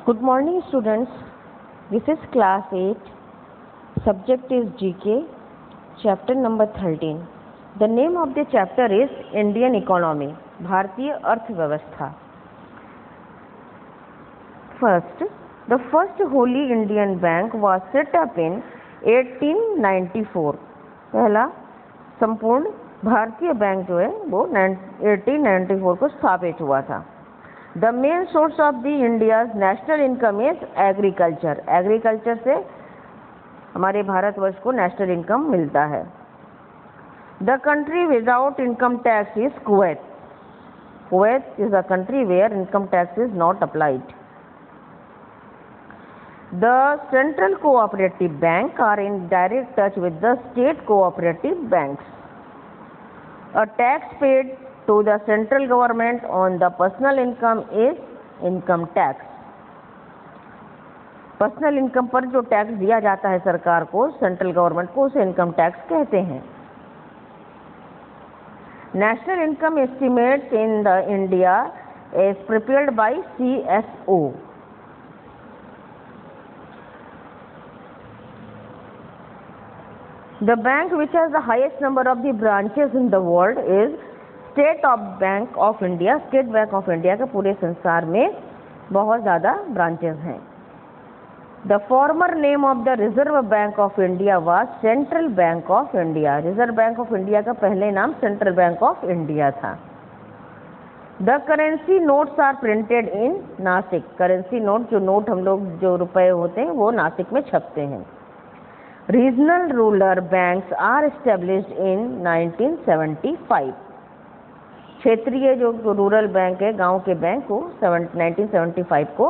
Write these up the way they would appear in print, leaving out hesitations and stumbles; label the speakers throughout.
Speaker 1: Good morning, students. This is class 8. Subject is GK, chapter number 13. The name of the chapter is Indian Economy, भारतीय अर्थव्यवस्था. First, the first wholly Indian bank was set up in 1894. पहला संपूर्ण भारतीय bank जो है वो 1894 को स्थापित हुआ था. The main source of the India's national income is agriculture. Agriculture से हमारे भारतवर्ष को नेशनल इनकम मिलता है. The country without income tax is Kuwait. Kuwait is a country where income tax is not applied. The central cooperative bank are in direct touch with the state cooperative banks. A tax paid to the central government on the personal income is income tax. Personal income पर जो tax दिया जाता है सरकार को, central government को, उसे income tax कहते हैं. National income estimates in the India is prepared by CSO. The bank which has the highest number of the branches in the world is State Bank of India. State Bank of India के पूरे संसार में बहुत ज़्यादा branches हैं. The former name of the Reserve Bank of India was Central Bank of India. Reserve Bank of India का पहले नाम Central Bank of India था. The currency notes are printed in Nashik. Currency note, जो note हम लोग जो रुपए होते हैं वो नासिक में छपते हैं. Regional rural banks are established in 1975. क्षेत्रीय जो रूरल बैंक है, गांव के बैंक को 1975 को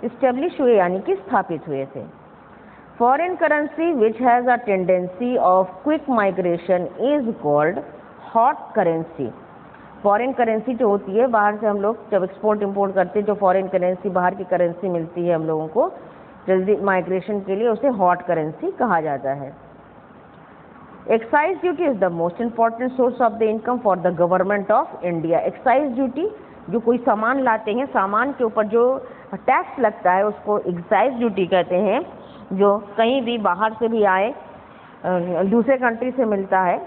Speaker 1: इस्टेब्लिश हुए यानी कि स्थापित हुए थे. Foreign currency which has a tendency of quick migration is called hot currency. Foreign currency जो होती है, बाहर से हम लोग जब एक्सपोर्ट इंपोर्ट करते हैं, जो फॉरेन करेंसी, बाहर की करेंसी मिलती है हम लोगों को जल्दी माइग्रेशन के लिए, उसे हॉट करेंसी कहा जाता है. Excise duty is the most important source of the income for the government of India. Excise duty, जो कोई सामान लाते हैं, सामान के ऊपर जो टैक्स लगता है उसको एक्साइज ड्यूटी कहते हैं. जो कहीं भी बाहर से भी आए, दूसरे कंट्री से मिलता है,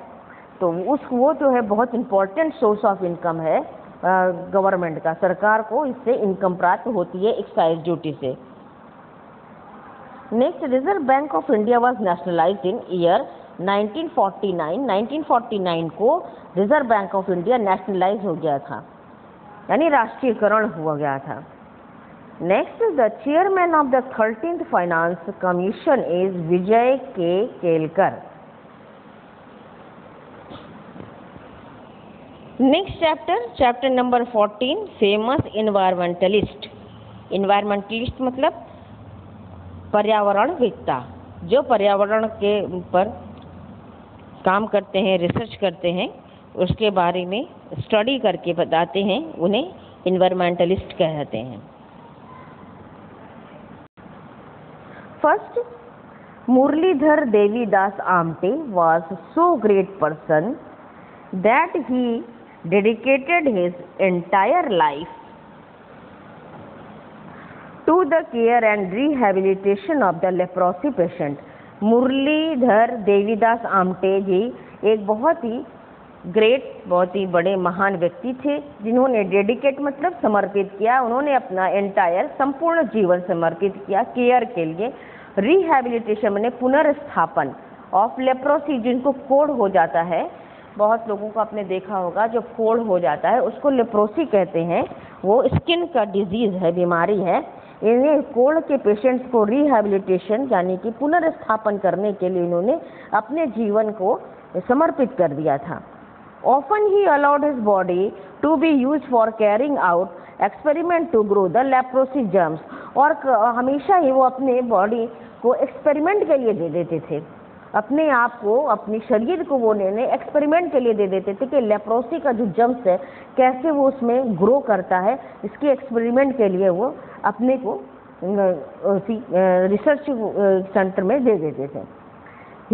Speaker 1: तो वो जो है बहुत इम्पॉर्टेंट सोर्स ऑफ इनकम है गवर्नमेंट का. सरकार को इससे इनकम प्राप्त होती है एक्साइज ड्यूटी से. Next, Reserve Bank of India was nationalised in year 1949. 1949 को Reserve Bank of India nationalise हो गया था, यानी राष्ट्रीयकरण हुआ गया था. Next, the chairman of the 13th finance commission is Vijay K Kelkar. Next chapter number 14, famous environmentalist. Environmentalist मतलब पर्यावरणवेत्ता, जो पर्यावरण के ऊपर काम करते हैं, रिसर्च करते हैं, उसके बारे में स्टडी करके बताते हैं, उन्हें इन्वायरमेंटलिस्ट कहते हैं. First, Muralidhar Devidas Amte was so great person that he dedicated his entire life to the care and rehabilitation of the leprosy patient. Muralidhar Devidas Amte ji एक बहुत ही ग्रेट, बहुत ही बड़े महान व्यक्ति थे, जिन्होंने डेडिकेट मतलब समर्पित किया. उन्होंने अपना एंटायर संपूर्ण जीवन समर्पित किया केयर के लिए. रिहैबिलिटेशन मैंने पुनर्स्थापन ऑफ लेप्रोसी, जिनको कोढ़ हो जाता है, बहुत लोगों को आपने देखा होगा, जो कोढ़ हो जाता है उसको लेप्रोसी कहते हैं. वो स्किन का डिजीज है, बीमारी है. इन्हें कोढ़ के पेशेंट्स को रिहैबिलिटेशन यानी कि पुनर्स्थापन करने के लिए इन्होंने अपने जीवन को समर्पित कर दिया था. Often he allowed his body to be use for carrying out experiment to grow the leprosy germs. और हमेशा ही वो अपने बॉडी को एक्सपेरिमेंट के लिए दे देते थे, अपने आप को, अपने शरीर को वो एक्सपेरिमेंट के लिए दे देते थे कि लेप्रोसी का जो जर्म्स है कैसे वो उसमें ग्रो करता है. इसके एक्सपेरिमेंट के लिए वो अपने को रिसर्च सेंटर में दे देते थे.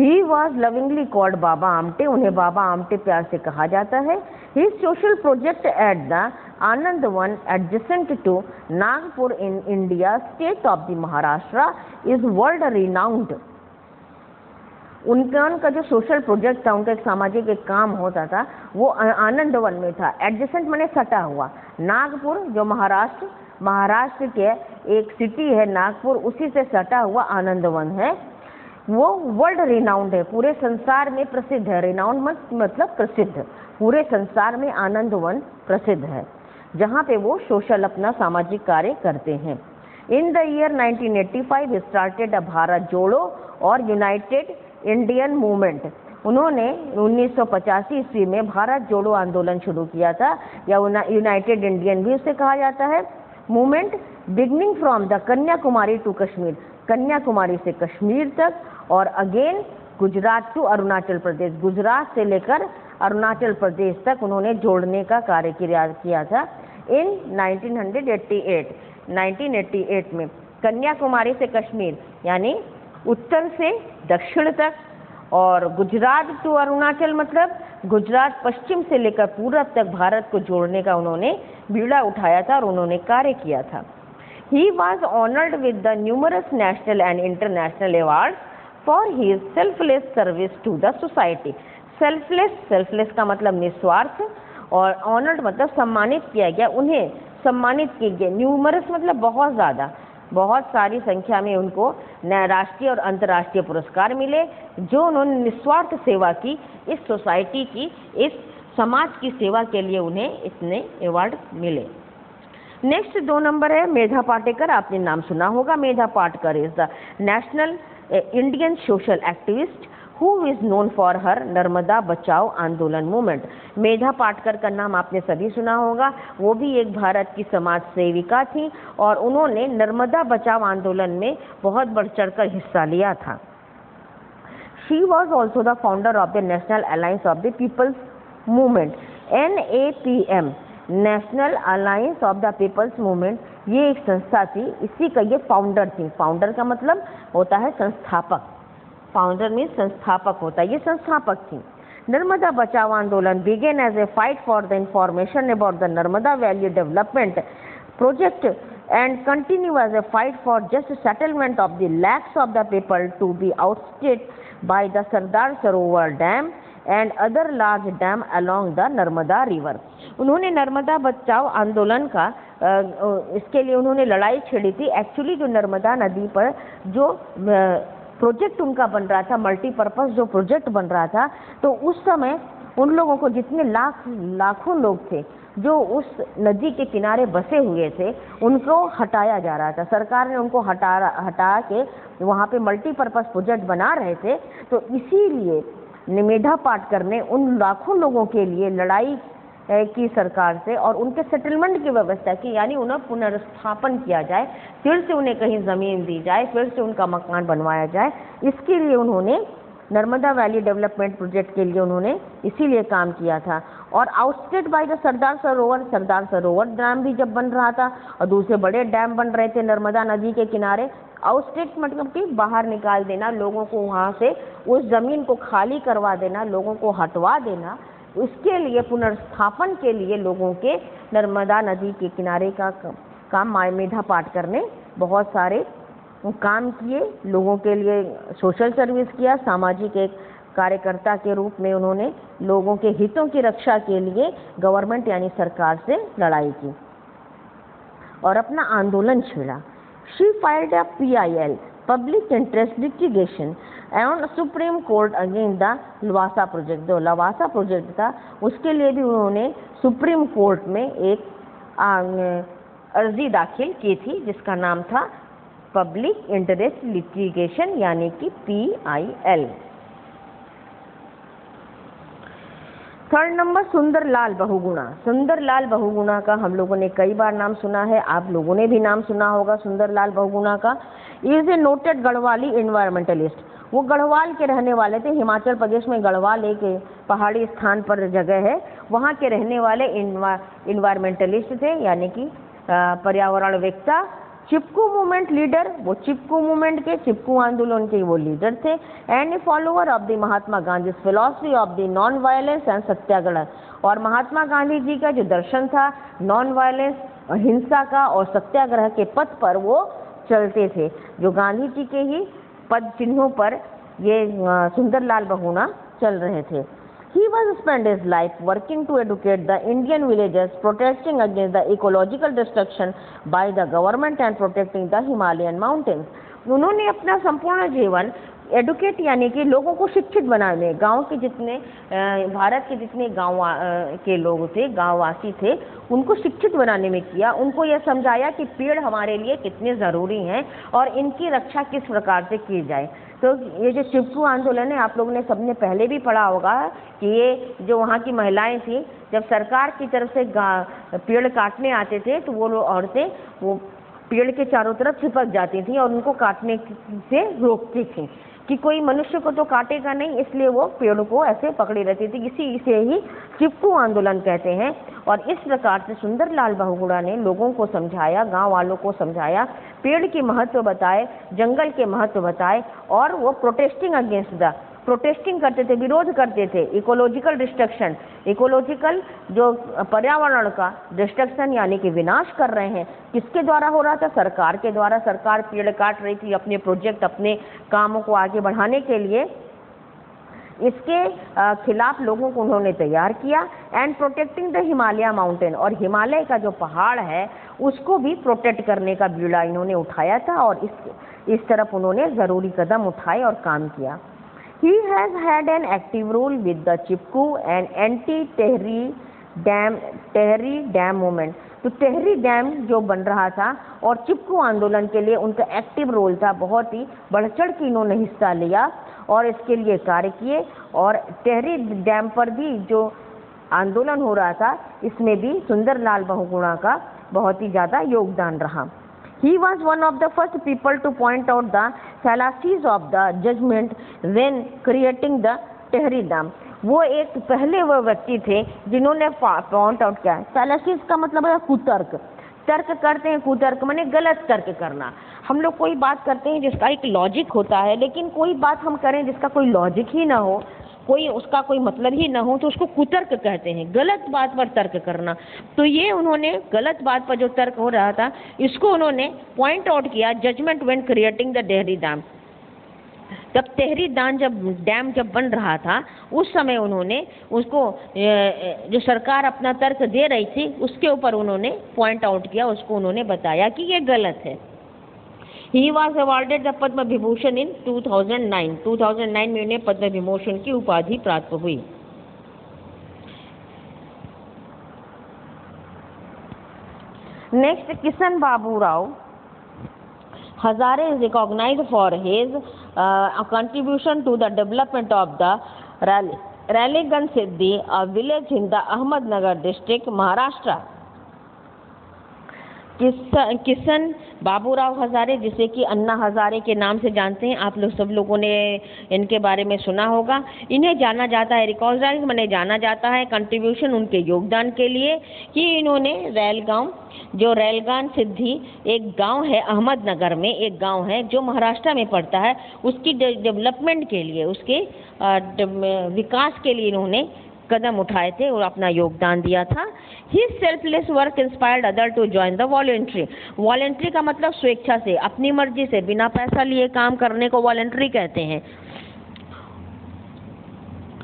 Speaker 1: He was lovingly called Baba Amte, उन्हें बाबा आमटे प्यार से कहा जाता है। His social project at the Anandwan adjacent to Nagpur in India state of the Maharashtra is world renowned. उनका जो सोशल प्रोजेक्ट था, उनका एक सामाजिक एक काम होता था, वो आनंद वन में था। एडजेसेंट माने सटा हुआ। नागपुर जो महाराष्ट्र के एक सिटी है नागपुर, उसी से सटा हुआ आनंद वन है, वो वर्ल्ड रिनाउंड है, पूरे संसार में प्रसिद्ध है। रिनाउंड मतलब प्रसिद्ध, पूरे संसार में आनंद वन प्रसिद्ध है, जहाँ पे वो सोशल अपना सामाजिक कार्य करते हैं। In the year 1985 started a Bharat जोड़ो और यूनाइटेड इंडियन मूवमेंट। उन्होंने 1985 ईस्वी में भारत जोड़ो आंदोलन शुरू किया था, या यूनाइटेड इंडियन भी उसे कहा जाता है। Movement beginning from the Kanyakumari to Kashmir, Kanyakumari से कश्मीर तक, और अगेन गुजरात टू अरुणाचल प्रदेश, गुजरात से लेकर अरुणाचल प्रदेश तक उन्होंने जोड़ने का कार्य किया था। इन 1988 में कन्याकुमारी से कश्मीर यानी उत्तर से दक्षिण तक, और गुजरात टू अरुणाचल मतलब गुजरात पश्चिम से लेकर पूरब तक भारत को जोड़ने का उन्होंने बीड़ा उठाया था और उन्होंने कार्य किया था। He was honored with the numerous national and international awards for his selfless service to the society. selfless का मतलब निस्वार्थ, और honored मतलब सम्मानित किया गया, उन्हें सम्मानित किए गए। न्यूमरस मतलब बहुत ज़्यादा, बहुत सारी संख्या में उनको राष्ट्रीय और अंतर्राष्ट्रीय पुरस्कार मिले, जो उन्होंने निस्वार्थ सेवा की, इस सोसाइटी की, इस समाज की सेवा के लिए उन्हें इतने अवार्ड मिले। नेक्स्ट 2 नंबर है मेधा पाटेकर, आपने नाम सुना होगा। Medha Patkar is the national Indian social activist who is known for her Narmada Bachao Andolan movement. मेधा पाटेकर का नाम आपने सभी सुना होगा, वो भी एक भारत की समाज सेविका थी और उन्होंने नर्मदा बचाओ आंदोलन में बहुत बढ़ चढ़कर हिस्सा लिया था। She was also the founder of the national alliance of the people's movement, NAPM, national alliance of the people's movement. ये एक संस्था थी, इसी का ये फाउंडर थी। फाउंडर का मतलब होता है संस्थापक, फाउंडर में संस्थापक होता है, ये संस्थापक थी। Narmada Bachao Andolan began as a fight for the information about the Narmada valley development project and continue as a fight for just settlement of the lakhs of the people to be ousted by the Sardar Sarovar dam and other large dam along the Narmada river. उन्होंने नर्मदा बचाओ आंदोलन का इसके लिए उन्होंने लड़ाई छेड़ी थी। Actually जो नर्मदा नदी पर जो प्रोजेक्ट उनका बन रहा था, मल्टीपर्पज़ जो प्रोजेक्ट बन रहा था, तो उस समय उन लोगों को, जितने लाखों लोग थे जो उस नदी के किनारे बसे हुए थे, उनको हटाया जा रहा था। सरकार ने उनको हटा के वहाँ पे मल्टीपर्पज़ प्रोजेक्ट बना रहे थे। तो इसीलिए मेधा पाटेकर ने उन लाखों लोगों के लिए लड़ाई की सरकार से और उनके सेटलमेंट की व्यवस्था की, यानी उन्हें पुनर्स्थापन किया जाए, फिर से उन्हें कहीं ज़मीन दी जाए, फिर से उनका मकान बनवाया जाए। इसके लिए उन्होंने नर्मदा वैली डेवलपमेंट प्रोजेक्ट के लिए उन्होंने इसीलिए काम किया था। और ousted by the Sardar Sarovar dam भी जब बन रहा था और दूसरे बड़े डैम बन रहे थे नर्मदा नदी के किनारे, आउटस्टेट मतलब कि बाहर निकाल देना, लोगों को वहाँ से उस ज़मीन को खाली करवा देना, लोगों को हटवा देना। उसके लिए पुनर्स्थापन के लिए लोगों के नर्मदा नदी के किनारे का काम मेधा पाटेकर ने बहुत सारे काम किए, लोगों के लिए सोशल सर्विस किया, सामाजिक एक कार्यकर्ता के रूप में उन्होंने लोगों के हितों की रक्षा के लिए गवर्नमेंट यानी सरकार से लड़ाई की और अपना आंदोलन छेड़ा। She filed a PIL public interest litigation and supreme court against the Lavasa project. जो लवासा प्रोजेक्ट था उसके लिए भी उन्होंने सुप्रीम कोर्ट में एक अर्जी दाखिल की थी, जिसका नाम था पब्लिक इंटरेस्ट लिटिगेशन यानी कि PIL। 3rd number Sunderlal Bahuguna. Sunderlal Bahuguna का हम लोगों ने कई बार नाम सुना है, आप लोगों ने भी नाम सुना होगा सुंदरलाल बहुगुणा का। Is a noted Garhwali environmentalist. वो गढ़वाल के रहने वाले थे। हिमाचल प्रदेश में गढ़वाल एक पहाड़ी स्थान पर जगह है, वहाँ के रहने वाले इन्वायरमेंटलिस्ट थे, यानी कि पर्यावरणवेत्ता, चिपकू मूवमेंट लीडर, वो चिपकू मूवमेंट के, चिपकू आंदोलन के वो लीडर थे। And a follower of the Mahatma Gandhi philosophy of the non violence and satyagraha, और महात्मा गांधी जी का जो दर्शन था नॉन वायलेंस, अहिंसा का और सत्याग्रह के पथ पर वो चलते थे, जो गांधी जी के ही पद चिन्हों पर ये सुंदरलाल बहुगुणा चल रहे थे। He was spent his life working to educate the Indian villagers, protesting against the ecological destruction by the government and protecting the Himalayan mountains. उन्होंने अपना संपूर्ण जीवन एडुकेट यानी कि लोगों को शिक्षित बनाने, गांव के जितने भारत के जितने गांव के लोग थे, गांववासी थे, उनको शिक्षित बनाने में किया। उनको यह समझाया कि पेड़ हमारे लिए कितने ज़रूरी हैं और इनकी रक्षा किस प्रकार से की जाए। तो ये जो चिपकू आंदोलन है, आप लोगों ने सबने पहले भी पढ़ा होगा कि ये जो वहाँ की महिलाएं थी, जब सरकार की तरफ से पेड़ काटने आते थे तो वो औरतें वो पेड़ के चारों तरफ चिपक जाती थी और उनको काटने से रोकती थी कि कोई मनुष्य को तो काटेगा नहीं, इसलिए वो पेड़ को ऐसे पकड़ी रहती थी। इसी से ही चिपकू आंदोलन कहते हैं। और इस प्रकार से सुंदरलाल बहुगुणा ने लोगों को समझाया, गांव वालों को समझाया, पेड़ के महत्व बताए, जंगल के महत्व बताए, और वो प्रोटेस्टिंग करते थे, विरोध करते थे इकोलॉजिकल डिस्ट्रक्शन, इकोलॉजिकल जो पर्यावरण का डिस्ट्रक्शन यानी कि विनाश कर रहे हैं, किसके द्वारा हो रहा था? सरकार के द्वारा। सरकार पेड़ काट रही थी अपने प्रोजेक्ट, अपने कामों को आगे बढ़ाने के लिए। इसके खिलाफ लोगों को उन्होंने तैयार किया। And protecting the Himalaya mountain, और हिमालय का जो पहाड़ है उसको भी प्रोटेक्ट करने का बीड़ा इन्होंने उठाया था, और इस तरफ उन्होंने ज़रूरी कदम उठाए और काम किया। He has had an active role with the Chipko and anti-Tehri dam movement. तो टेहरी डैम जो बन रहा था और चिपकू आंदोलन के लिए उनका एक्टिव रोल था, बहुत ही बढ़ चढ़ के इन्होंने हिस्सा लिया और इसके लिए कार्य किए। और टेहरी डैम पर भी जो आंदोलन हो रहा था, इसमें भी सुंदरलाल बहुगुणा का बहुत ही ज़्यादा योगदान रहा। He was one of the first people to point out the fallacies of the judgment when creating the Tehri Dam। वो एक पहले वो व्यक्ति थे जिन्होंने पॉइंट आउट किया। फैलासीज का मतलब है कुतर्क, तर्क करते हैं, कुतर्क माने गलत तर्क करना। हम लोग कोई बात करते हैं जिसका एक लॉजिक होता है, लेकिन कोई बात हम करें जिसका कोई लॉजिक ही ना हो, कोई उसका कोई मतलब ही ना हो, तो उसको कुतर्क कहते हैं, गलत बात पर तर्क करना। तो ये उन्होंने गलत बात पर जो तर्क हो रहा था, इसको उन्होंने पॉइंट आउट किया। Judgement when creating the Tehri dam, तब टेहरी डैम जब बन रहा था, उस समय उन्होंने उसको जो सरकार अपना तर्क दे रही थी उसके ऊपर उन्होंने पॉइंट आउट किया, उसको उन्होंने बताया कि ये गलत है। He was awarded the Padma Vibhushan in 2009। 2009 में उन्हें पद्म विभूषण की उपाधि प्राप्त हुई। Next, Kishan Babu Rao Hazare is recognized for his contribution to the development of the Ralegan Siddhi, a village in the Ahmednagar district, Maharashtra। Kishan Baburao Hazare, जिसे कि अन्ना हजारे के नाम से जानते हैं, आप लोग सब लोगों ने इनके बारे में सुना होगा। इन्हें जाना जाता है, रिकॉग्नाइज माने जाना जाता है, कंट्रीब्यूशन उनके योगदान के लिए कि इन्होंने रेलगान सिद्धि एक गांव है अहमदनगर में, एक गांव है जो महाराष्ट्र में पड़ता है, उसकी डेवलपमेंट के लिए, उसके विकास के लिए इन्होंने कदम उठाए थे और अपना योगदान दिया था। His selfless work inspired others to join the voluntary। Voluntary का मतलब स्वेच्छा से, अपनी मर्जी से, बिना पैसा लिए काम करने को वॉलेंट्री कहते हैं।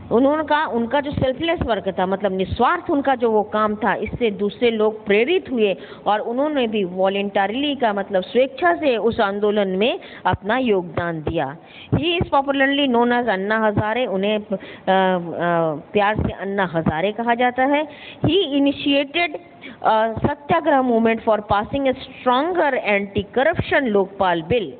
Speaker 1: उनका जो सेल्फलेस वर्क था, मतलब निस्वार्थ उनका जो वो काम था, इससे दूसरे लोग प्रेरित हुए और उन्होंने भी वॉलेंटरीली का मतलब स्वेच्छा से उस आंदोलन में अपना योगदान दिया। He is popularly known as Anna Hazare, उन्हें प्यार से अन्ना हजारे कहा जाता है। He initiated satyagraha movement for passing a stronger anti corruption Lokpal bill.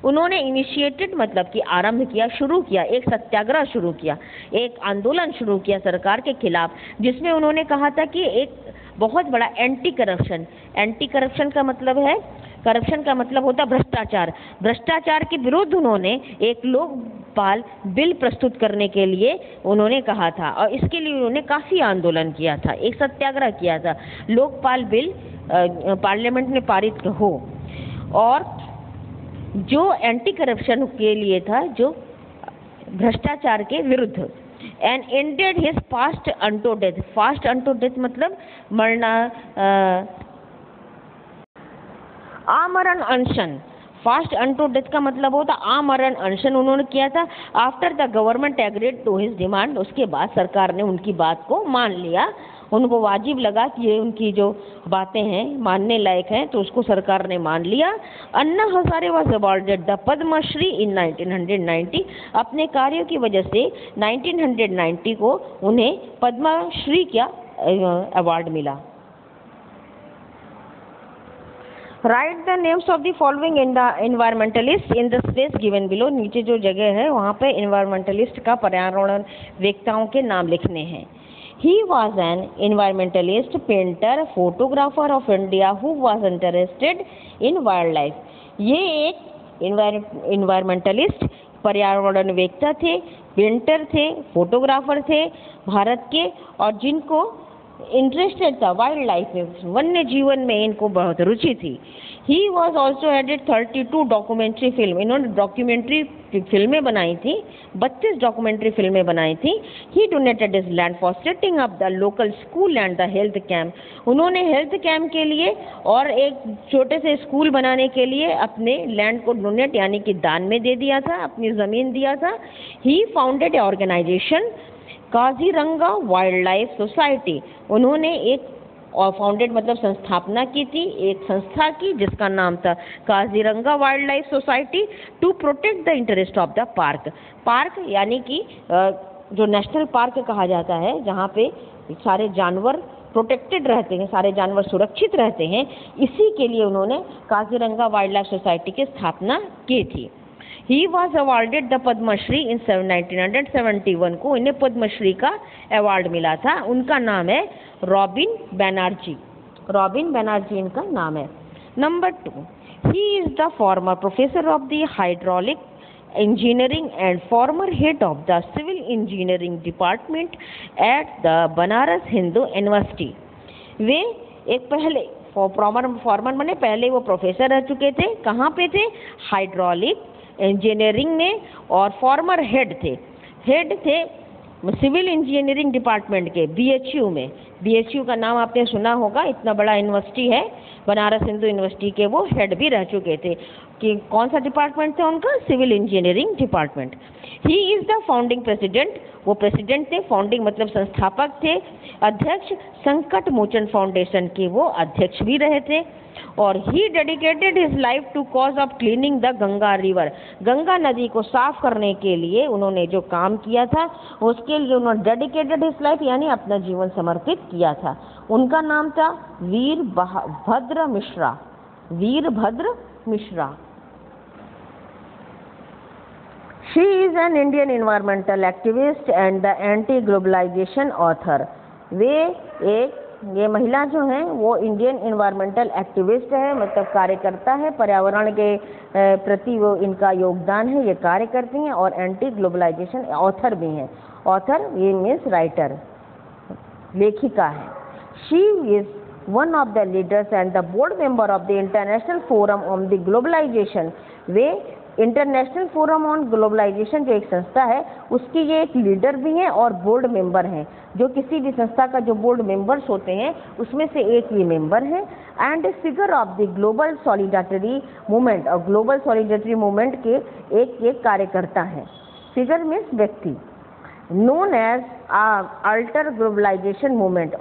Speaker 1: उन्होंने इनिशिएटेड मतलब कि आरंभ किया, शुरू किया, एक सत्याग्रह शुरू किया, एक आंदोलन शुरू किया सरकार के खिलाफ, जिसमें उन्होंने कहा था कि एक बहुत बड़ा एंटी करप्शन का मतलब है, करप्शन का मतलब होता है भ्रष्टाचार, भ्रष्टाचार के विरुद्ध उन्होंने एक लोकपाल बिल प्रस्तुत करने के लिए उन्होंने कहा था और इसके लिए उन्होंने काफ़ी आंदोलन किया था, एक सत्याग्रह किया था, लोकपाल बिल पार्लियामेंट में पारित हो। और जो एंटी करप्शन के लिए था, जो भ्रष्टाचार के विरुद्ध। And ended his fast unto death. Fast unto death मतलब मरना, आमरण अनशन। फास्ट अनटू डेथ का मतलब होता आमरण अनशन उन्होंने किया था। After the government agreed to his demand, उसके बाद सरकार ने उनकी बात को मान लिया, उनको वाजिब लगा कि ये उनकी जो बातें हैं मानने लायक हैं, तो उसको सरकार ने मान लिया। Anna Hazare was awarded the Padma Shri in 1990। अपने कार्यों की वजह से 1990 को उन्हें पद्मश्री का अवार्ड मिला। Right the names of the following environmentalist in the space given below. नीचे जो जगह है वहाँ पे एनवायरमेंटलिस्ट का पर्यावरण वेत्ताओं के नाम लिखने हैं। He was an environmentalist, painter, photographer of India who was interested in wildlife. ये एक environmentalist पर्यावरणवेत्ता थे, पेंटर थे, फोटोग्राफर थे भारत के, और जिनको इंटरेस्टेड था वाइल्ड लाइफ में, वन्य जीवन में इनको बहुत रुचि थी। He was also added 32 documentary film. इन्होंने डॉक्यूमेंट्री फिल्में बनाई थी, 32 डॉक्यूमेंट्री फिल्में बनाई थी। He donated his land for setting up the local school and the health camp. उन्होंने हेल्थ कैंप के लिए और एक छोटे से स्कूल बनाने के लिए अपने लैंड को डोनेट यानी कि दान में दे दिया था, अपनी ज़मीन दिया था। He founded a organisation Kaziranga wildlife society. उन्होंने एक फाउंडेड मतलब संस्थापना की थी, एक संस्था की जिसका नाम था Kaziranga wildlife society, to protect the interest of the park. Park यानी कि जो नेशनल पार्क कहा जाता है, जहाँ पे सारे जानवर प्रोटेक्टेड रहते हैं, सारे जानवर सुरक्षित रहते हैं, इसी के लिए उन्होंने काजीरंगा वाइल्ड लाइफ सोसाइटी की स्थापना की थी। He was awarded the Padma Shri in 1971 को इन्हें पद्मश्री का अवार्ड मिला था। उनका नाम है रॉबिन बैनर्जी। रॉबिन बैनर्जी इनका नाम है। Number 2, he is the former professor of the hydraulic engineering and former head of the civil engineering department at the Banaras Hindu university. वे एक पहले फॉर्मर माने पहले वो प्रोफेसर रह चुके थे। कहाँ पे थे? हाइड्रोलिक इंजीनियरिंग में, और फॉर्मर हेड थे सिविल इंजीनियरिंग डिपार्टमेंट के बीएचयू में। बीएचयू का नाम आपने सुना होगा, इतना बड़ा यूनिवर्सिटी है, बनारस हिंदू यूनिवर्सिटी के वो हेड भी रह चुके थे। कि कौन सा डिपार्टमेंट था उनका? Civil engineering department. He is the founding president, वो प्रेसिडेंट थे, फाउंडिंग मतलब संस्थापक थे। अध्यक्ष संकट मोचन फाउंडेशन के वो अध्यक्ष भी रहे थे। और he dedicated his life to cause of cleaning the Ganga river. Ganga नदी को साफ करने के लिए उन्होंने जो काम किया था, उसके लिए उन्होंने डेडिकेटेड हिज लाइफ यानी अपना जीवन समर्पित किया था। उनका नाम था Virbhadra Mishra. Virbhadra Mishra. She is an Indian environmental activist and the anti-globalization author. ये महिला जो हैं वो इंडियन एनवायरमेंटल एक्टिविस्ट है, मतलब कार्यकर्ता है, पर्यावरण के प्रति वो इनका योगदान है, ये कार्य करती हैं, और एंटी ग्लोबलाइजेशन ऑथर भी हैं। ऑथर ये मीन्स राइटर, लेखिका है। She is one of the leaders and the board member of the International Forum on the Globalization. वे इंटरनेशनल फोरम ऑन ग्लोबलाइजेशन जो एक संस्था है उसकी ये एक लीडर भी हैं और बोर्ड मेंबर हैं। जो किसी भी संस्था का जो बोर्ड मेंबर्स होते हैं उसमें से एक ये मेंबर है। And figure of the global solidarity movement, और ग्लोबल सॉलिडारिटी मूवमेंट के एक कार्यकर्ता हैं। फिगर मीन्स व्यक्ति। Known as alter globalisation movement,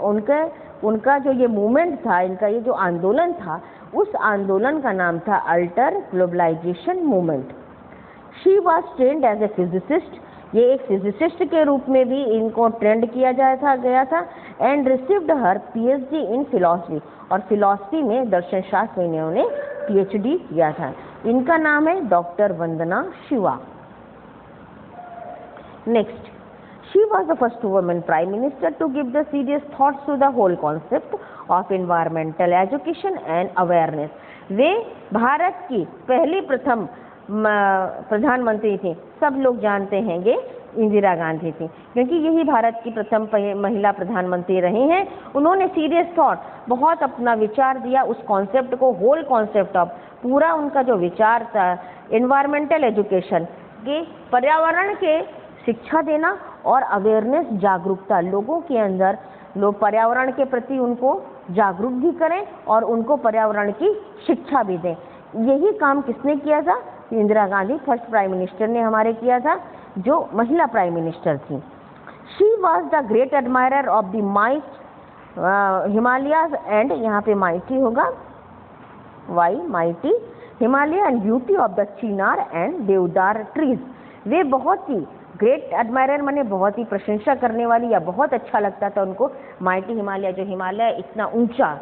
Speaker 1: उनका जो ये मूवमेंट था, इनका ये जो आंदोलन था, उस आंदोलन का नाम था alter globalisation movement. She was trained as a physicist, ये एक फिजिसिस्ट के रूप में भी इनको ट्रेंड किया गया था। And received her PhD in philosophy, और फिलॉसफी में दर्शन शास्त्र में इन्होंने पीएचडी किया था। इनका नाम है doctor Vandana Shiva. Next, she was the first woman prime minister to give the serious thoughts to the whole concept of environmental education and awareness. वे भारत की पहली प्रथम प्रधानमंत्री थी। सब लोग जानते हैंगे इंदिरा गांधी थी, क्योंकि यही भारत की प्रथम महिला प्रधानमंत्री रही हैं। उन्होंने सीरियस थॉट, बहुत अपना विचार दिया उस कॉन्सेप्ट को, होल कॉन्सेप्ट ऑफ, पूरा उनका जो विचार था एनवायरमेंटल एजुकेशन के, पर्यावरण के शिक्षा देना और अवेयरनेस, जागरूकता लोगों के अंदर, लोग पर्यावरण के प्रति उनको जागरूक भी करें और उनको पर्यावरण की शिक्षा भी दें। यही काम किसने किया था? Indira Gandhi, first prime minister ने हमारे किया था, जो महिला प्राइम मिनिस्टर थी। She was the great admirer of the Himalayas and, यहाँ पे माइटी होगा, why mighty, Himalaya and beauty of the chinar and deodar trees. वे बहुत ही ग्रेट एडमायरर माने बहुत ही प्रशंसा करने वाली, या बहुत अच्छा लगता था उनको माइटी हिमालय, जो हिमालय इतना ऊंचा,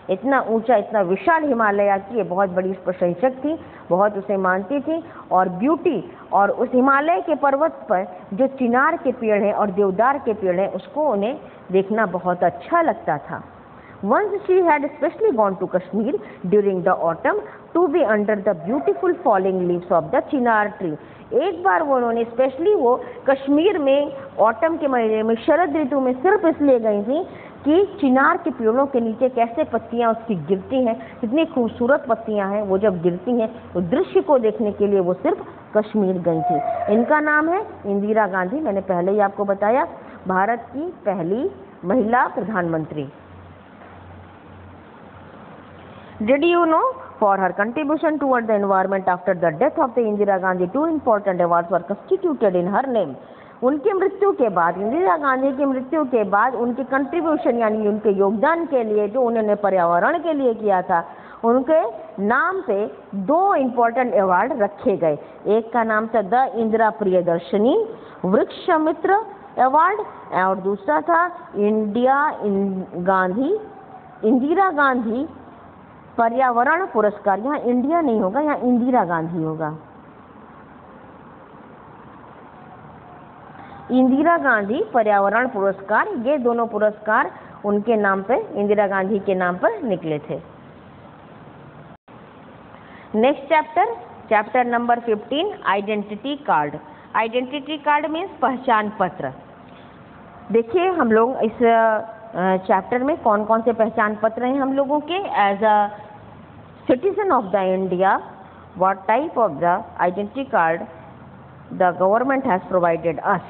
Speaker 1: इतना विशाल हिमालय की ये बहुत बड़ी प्रशंसक थी, बहुत उसे मानती थी। और ब्यूटी, और उस हिमालय के पर्वत पर जो चिनार के पेड़ हैं और देवदार के पेड़ हैं, उसको उन्हें देखना बहुत अच्छा लगता था। Once she had specially gone to Kashmir during the autumn to be under the beautiful falling leaves of the chinar tree. एक बार वो उन्होंने स्पेशली वो कश्मीर में ऑटम के महीने में, शरद ऋतु में सिर्फ इसलिए गई थी कि चिनार के पेड़ों के नीचे कैसे पत्तियां उसकी गिरती हैं, कितनी खूबसूरत पत्तियां हैं, वो जब गिरती हैं तो दृश्य को देखने के लिए वो सिर्फ कश्मीर गई थी। इनका नाम है इंदिरा गांधी। मैंने पहले ही आपको बताया, भारत की पहली महिला प्रधानमंत्री। Did you know, for her contribution toward the environment after the death of the Indira Gandhi, 2 important awards were constituted in her name. उनकी मृत्यु के बाद, इंदिरा गांधी की मृत्यु के बाद, उनके कंट्रीब्यूशन यानी उनके योगदान के लिए जो उन्होंने पर्यावरण के लिए किया था, उनके नाम पे 2 इम्पोर्टेंट अवार्ड रखे गए। एक का नाम था the Indira Priyadarshini Vrukshamitra award, और दूसरा था इंदिरा गांधी पर्यावरण पुरस्कार। यहाँ इंडिया नहीं होगा, यहाँ इंदिरा गांधी होगा। इंदिरा गांधी पर्यावरण पुरस्कार, ये दोनों पुरस्कार उनके नाम पे, इंदिरा गांधी के नाम पर निकले थे। Next chapter number 15, identity card. Identity card means पहचान पत्र। देखिए हम लोग इस चैप्टर में कौन कौन से पहचान पत्र हैं हम लोगों के। As a citizen of the India, what type of the identity card the government has provided us.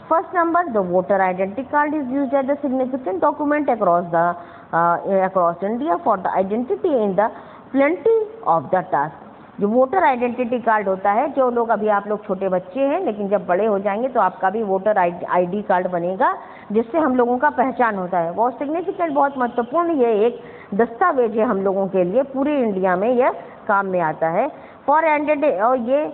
Speaker 1: First number, the voter identity card is used as the significant document across India for the identity in the plenty of the task। जो voter identity card होता है, जो लोग, अभी आप लोग छोटे बच्चे हैं लेकिन जब बड़े हो जाएंगे तो आपका भी वोटर आईडी कार्ड बनेगा, जिससे हम लोगों का पहचान होता है। बहुत सिग्निफिकेंट, बहुत महत्वपूर्ण ये एक दस्तावेज है हम लोगों के लिए, पूरे इंडिया में यह काम में आता है। फॉर आइडेंटिटी, और ये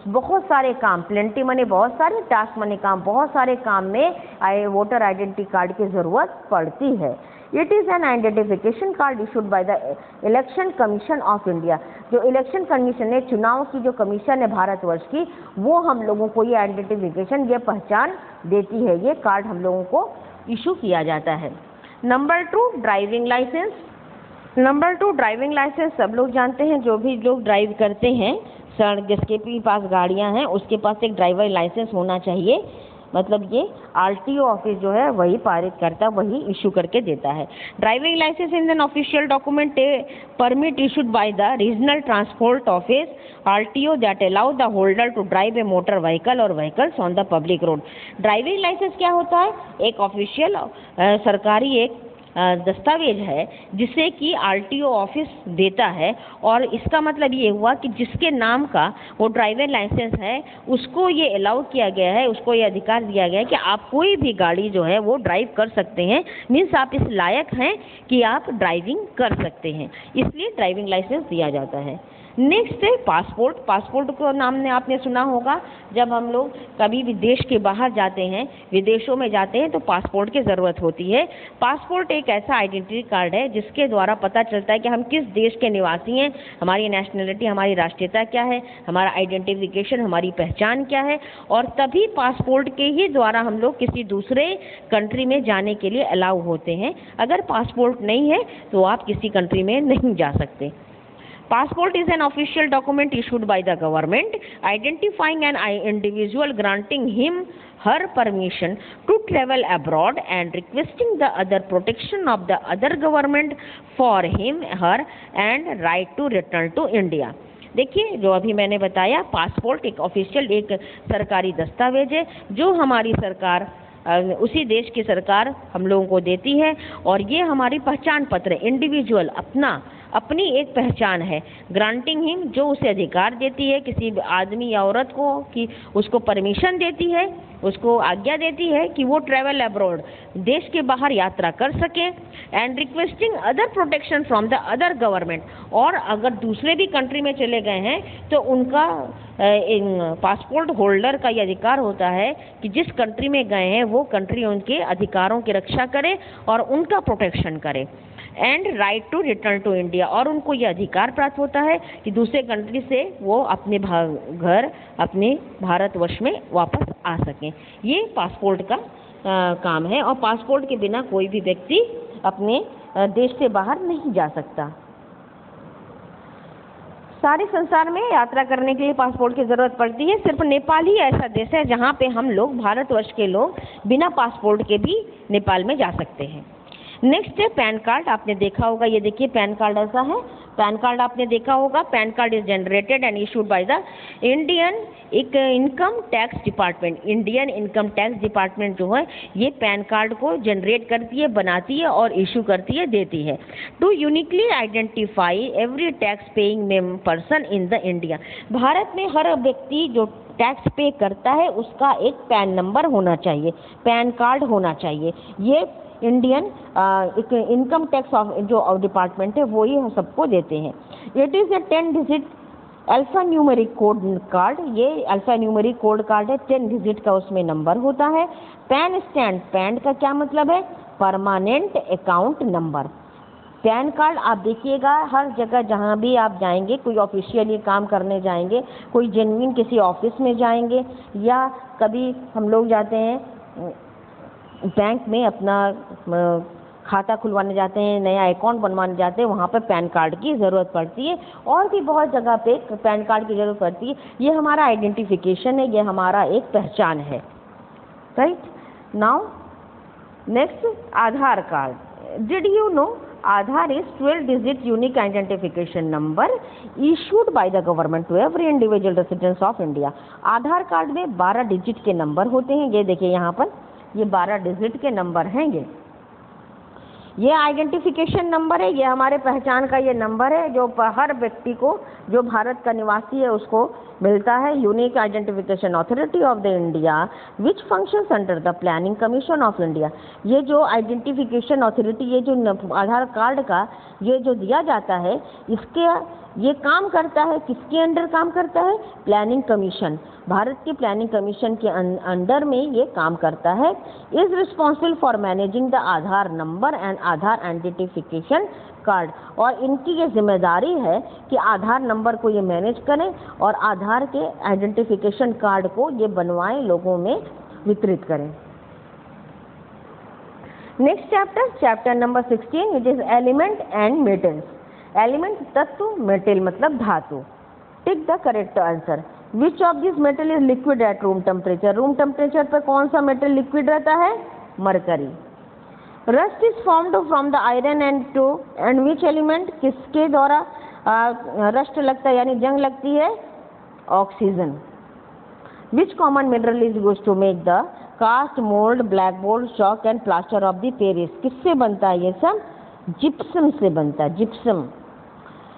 Speaker 1: बहुत सारे काम, प्लेंटी मने बहुत सारे, टास्क मने काम, बहुत सारे काम में वोटर आइडेंटिटी कार्ड की ज़रूरत पड़ती है। It is an identification card issued by the election commission of India. जो इलेक्शन कमीशन है, चुनाव की जो कमीशन है भारतवर्ष की, वो हम लोगों को ये आइडेंटिफिकेशन, ये पहचान देती है। ये कार्ड हम लोगों को इशू किया जाता है। Number 2, driving licence. Number 2, driving licence सब लोग जानते हैं, जो भी लोग ड्राइव करते हैं, सर जिसके भी पास गाड़ियां हैं उसके पास एक ड्राइवर लाइसेंस होना चाहिए। मतलब ये आरटीओ ऑफिस जो है वही पारित करता, वही इशू करके देता है। Driving licence is an official document permit issued by the regional transport office RTO that allow the holder to drive a motor vehicle और vehicles on the public road. Driving licence क्या होता है? एक official सरकारी एक दस्तावेज है जिसे कि आरटीओ ऑफिस देता है, और इसका मतलब ये हुआ कि जिसके नाम का वो ड्राइविंग लाइसेंस है उसको ये अलाउ किया गया है, उसको ये अधिकार दिया गया है कि आप कोई भी गाड़ी जो है वो ड्राइव कर सकते हैं। मीन्स आप इस लायक हैं कि आप ड्राइविंग कर सकते हैं, इसलिए ड्राइविंग लाइसेंस दिया जाता है। नेक्स्ट है पासपोर्ट। पासपोर्ट को नाम ने आपने सुना होगा, जब हम लोग कभी भी देश के बाहर जाते हैं, विदेशों में जाते हैं, तो पासपोर्ट की ज़रूरत होती है। पासपोर्ट एक ऐसा आइडेंटिटी कार्ड है जिसके द्वारा पता चलता है कि हम किस देश के निवासी हैं, हमारी नेशनलिटी, हमारी राष्ट्रीयता क्या है, हमारा आइडेंटिफिकेशन, हमारी पहचान क्या है, और तभी पासपोर्ट के ही द्वारा हम लोग किसी दूसरे कंट्री में जाने के लिए अलाउ होते हैं। अगर पासपोर्ट नहीं है तो आप किसी कंट्री में नहीं जा सकते। Passport is an official document issued by the government identifying an individual, granting him her permission to travel abroad and requesting the other protection of the other government for him, her and right to return to India. देखिए, जो अभी मैंने बताया, passport एक official, एक सरकारी दस्तावेज है जो हमारी सरकार, उसी देश की सरकार हम लोगों को देती है, और ये हमारी पहचान पत्र, इंडिविजुअल अपनी एक पहचान है। ग्रांटिंग हिम, जो उसे अधिकार देती है किसी आदमी या औरत को, कि उसको परमिशन देती है, उसको आज्ञा देती है कि वो ट्रैवल अब्रॉड, देश के बाहर यात्रा कर सके, and requesting other protection from the other government, और अगर दूसरे भी कंट्री में चले गए हैं तो उनका पासपोर्ट होल्डर का ये अधिकार होता है कि जिस कंट्री में गए हैं वो कंट्री उनके अधिकारों की रक्षा करे और उनका प्रोटेक्शन करे, and right to return to India, और उनको ये अधिकार प्राप्त होता है कि दूसरे कंट्री से वो अपने घर, अपने भारतवर्ष में वापस आ सकें। ये पासपोर्ट का काम है, और पासपोर्ट के बिना कोई भी व्यक्ति अपने देश से बाहर नहीं जा सकता। सारे संसार में यात्रा करने के लिए पासपोर्ट की ज़रूरत पड़ती है। सिर्फ नेपाल ही ऐसा देश है जहाँ पे हम लोग, भारतवर्ष के लोग, बिना पासपोर्ट के भी नेपाल में जा सकते हैं। नेक्स्ट है पैन कार्ड। आपने देखा होगा, ये देखिए पैन कार्ड ऐसा है। पैन कार्ड आपने देखा होगा। Pan card is generated and issued by the Indian income tax department. Indian income tax department जो है ये पैन कार्ड को जनरेट करती है, बनाती है और इशू करती है, देती है। To uniquely identify every tax paying person in the India. भारत में हर व्यक्ति जो टैक्स पे करता है उसका एक पैन नंबर होना चाहिए, पैन कार्ड होना चाहिए। ये इंडियन इनकम टैक्स जो डिपार्टमेंट है वो ही सबको देते हैं। It is a 10 digit alpha numeric code card. ये अल्फा न्यूमेरिक कोड कार्ड है, 10 डिजिट का उसमें नंबर होता है। पैन स्टैंड, पैन का क्या मतलब है? Permanent account number. Pan card आप देखिएगा हर जगह जहाँ भी आप जाएंगे, कोई ऑफिशियली काम करने जाएंगे, कोई जेन्युइन किसी ऑफिस में जाएंगे, या कभी हम लोग जाते हैं बैंक में अपना खाता खुलवाने जाते हैं, नया अकाउंट बनवाने जाते हैं, वहाँ पर पैन कार्ड की ज़रूरत पड़ती है। और भी बहुत जगह पे पैन कार्ड की ज़रूरत पड़ती है। ये हमारा आइडेंटिफिकेशन है, ये हमारा एक पहचान है। Right now next, Aadhaar card. Did you know Aadhaar is 12 digit unique identification number issued by the government to every individual residents of India. Aadhaar card में 12 डिजिट के नंबर होते हैं। ये देखिए यहाँ पर ये 12 डिजिट के नंबर हैं। ये आइडेंटिफिकेशन नंबर है, ये हमारे पहचान का ये नंबर है जो हर व्यक्ति को, जो भारत का निवासी है, उसको मिलता है। Unique identification authority of the India which functions under the planning commission of India. ये जो आइडेंटिफिकेशन अथॉरिटी, ये जो आधार कार्ड का ये जो दिया जाता है, इसके ये काम करता है, किसके अंडर काम करता है? प्लानिंग कमीशन, भारत की प्लानिंग कमीशन के अंडर में ये काम करता है। Is responsible for managing the Aadhaar number and Aadhaar identification card. और इनकी ये जिम्मेदारी है कि आधार नंबर को ये मैनेज करें और आधार के आइडेंटिफिकेशन कार्ड को ये बनवाएं, लोगों में वितरित करें। Next chapter, chapter number 16, it is element and metals. Element तत्व, मेटल मतलब धातु। Tick the correct answer. Which of this metal is liquid at room temperature. Room temperature पर कौन सा मेटल लिक्विड रहता है? Mercury. Rust is formed from the iron and to and which element, किसके द्वारा रस्ट लगता है यानी जंग लगती है? Oxygen. Which common mineral is used to make the cast, mould, blackboard, chalk and plaster of the Paris. किससे बनता है ये सब? जिप्सम से बनता है, gypsum.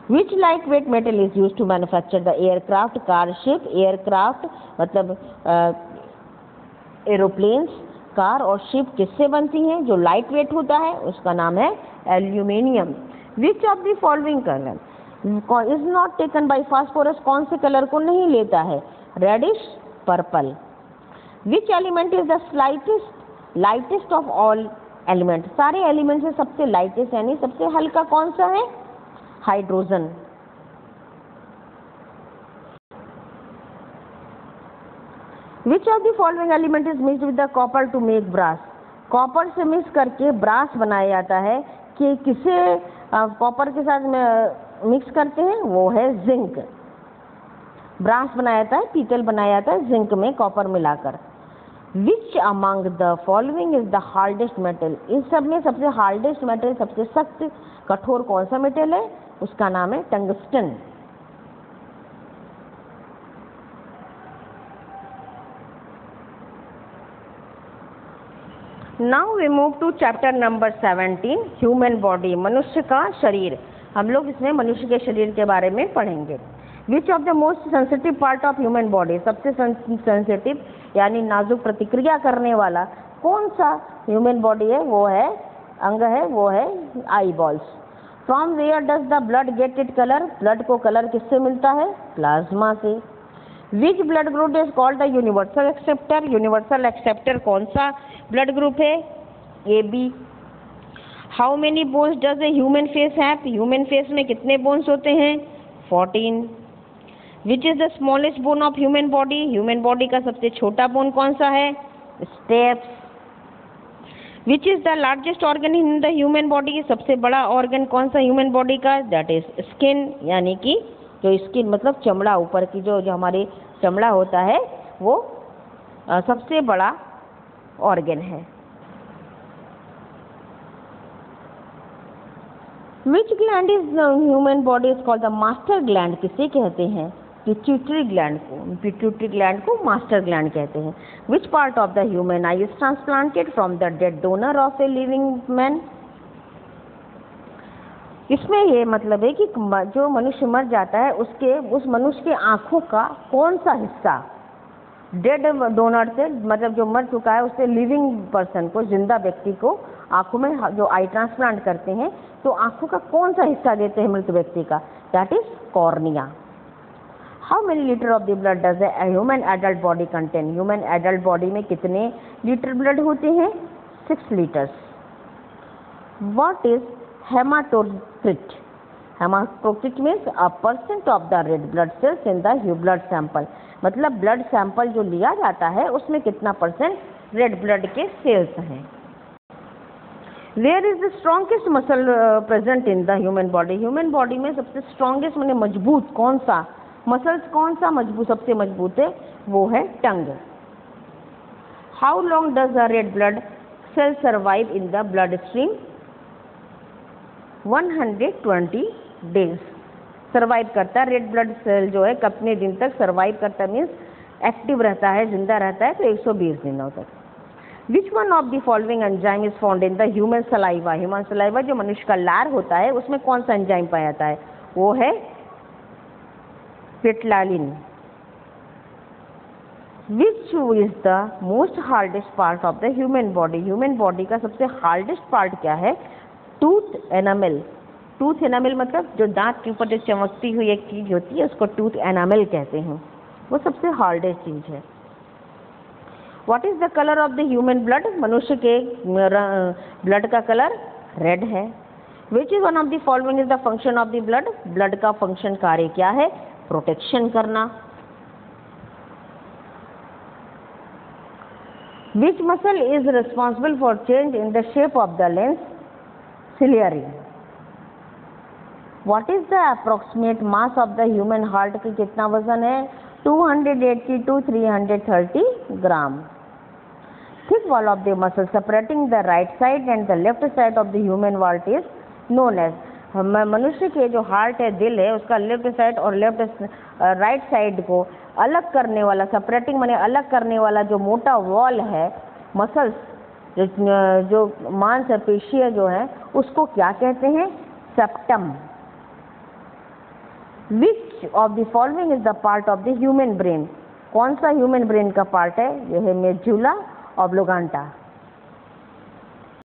Speaker 1: Which lightweight metal is use to manufacture the aircraft, car, ship. Aircraft मतलब aeroplanes, car और शिप किससे बनती हैं? जो लाइट वेट होता है उसका नाम है aluminium. Which of the following colour is not taken by phosphorus. कौन से कलर को नहीं लेता है? Reddish, purple. Which element is the lightest of all element. सारे एलिमेंट से सबसे लाइटेस्ट यानी सबसे हल्का कौन सा है? Hydrogen. Which of the following element is mixed with the copper to make brass. Copper से मिक्स करके ब्रास बनाया जाता है। कि किसे कॉपर के साथ मिक्स करते हैं वो है जिंक। ब्रास बनाया जाता है, पीतल बनाया जाता है जिंक में कॉपर मिलाकर। Which among the following is the hardest metal, इन सब में सबसे हार्डेस्ट मेटल, सबसे सख्त कठोर कौन सा मेटल है? उसका नाम है tungsten. Now we move to chapter number 17, human body, मनुष्य का शरीर। हम लोग इसमें मनुष्य के शरीर के बारे में पढ़ेंगे। विच of the most sensitive part of human body, सबसे सेंसिटिव यानी नाजुक प्रतिक्रिया करने वाला कौन सा ह्यूमन बॉडी है? वो है अंग है, वो है eyeballs. From where does the blood get it colour, blood को कलर किससे मिलता है? प्लाज्मा से। Which blood group is called the universal acceptor, universal acceptor कौन सा ब्लड ग्रुप है? A B. How many bones does a human face have, human face में कितने बोन्स होते हैं? 14। Which is the smallest bone of human body, human body का सबसे छोटा बोन कौन सा है? Steps. Which is the largest organ in the human body, सबसे बड़ा ऑर्गन कौन सा ह्यूमन बॉडी का? दैट इज स्किन, यानी कि जो स्किन मतलब चमड़ा, ऊपर की जो हमारी चमड़ा होता है वो सबसे बड़ा ऑर्गन है। विच gland is human body is called the master gland, किसे कहते हैं? पिट्यूटरी ग्लैंड को, पिट्यूटरी ग्लैंड को मास्टर ग्लैंड कहते हैं। Which part of the human I is transplanted from the dead donor of a living man, इसमें ये मतलब है कि जो मनुष्य मर जाता है उस मनुष्य के आँखों का कौन सा हिस्सा डेड डोनर से, मतलब जो मर चुका है उससे लिविंग पर्सन को, जिंदा व्यक्ति को आँखों में जो आई ट्रांसप्लांट करते हैं तो आँखों का कौन सा हिस्सा देते हैं मृत व्यक्ति का? That is cornea. How many litre of the blood does a human adult body contain, human adult body में कितने लीटर ब्लड होते हैं? 6 litres. What is haematocrit, haematocrit means a percent of the red blood cells in the blood sample, मतलब blood sample जो लिया जाता है उसमें कितना परसेंट रेड ब्लड के सेल्स हैं। Where is the strongest muscle present in the human body, human body में सबसे स्ट्रॉन्गेस्ट माने मजबूत कौन सा मसल्स, कौन सा मजबूत, सबसे मजबूत है? वो है टंग। How long does the red blood cell survive in the bloodstream? 120 days survive करता है रेड ब्लड सेल जो है, कितने दिन तक सर्वाइव करता है? मीन्स एक्टिव रहता है, जिंदा रहता है तो 120 दिनों तक। Which one of the following enzyme is found in the human saliva, human saliva जो मनुष्य का लार होता है उसमें कौन सा एंजाइम पाया जाता है? वो है पेटलालिन। Which is the most hardest part of the human body, human body का सबसे हार्डेस्ट पार्ट क्या है? Tooth enamel. टूथ एनामल मतलब जो दांत के ऊपर जो चमकती हुई एक चीज होती है उसको टूथ एनामल कहते हैं, वो सबसे हार्डेस्ट चीज है। What is the colour of the human blood, मनुष्य के ब्लड का कलर रेड है। Which is one of the following is the function of the blood, blood का फंक्शन कार्य क्या है? प्रोटेक्शन करना। Which muscle is responsible for change in the shape of the lens? Ciliary. What is the approximate mass of the human heart, की कितना वजन है? 280 to 330 gram. Thick wall of the muscle separating the right side and the left side of the human heart is known as, मनुष्य के जो heart है, दिल है, उसका लेफ्ट साइड और राइट साइड को अलग करने वाला, सेपरेटिंग माने अलग करने वाला जो मोटा वॉल है, मसल्स जो मांसपेशियां जो है उसको क्या कहते हैं? Septum. Which of the following is the part of the human brain, कौन सा ह्यूमन ब्रेन का पार्ट है? यह है मेडुला ऑब्लिंगेटा।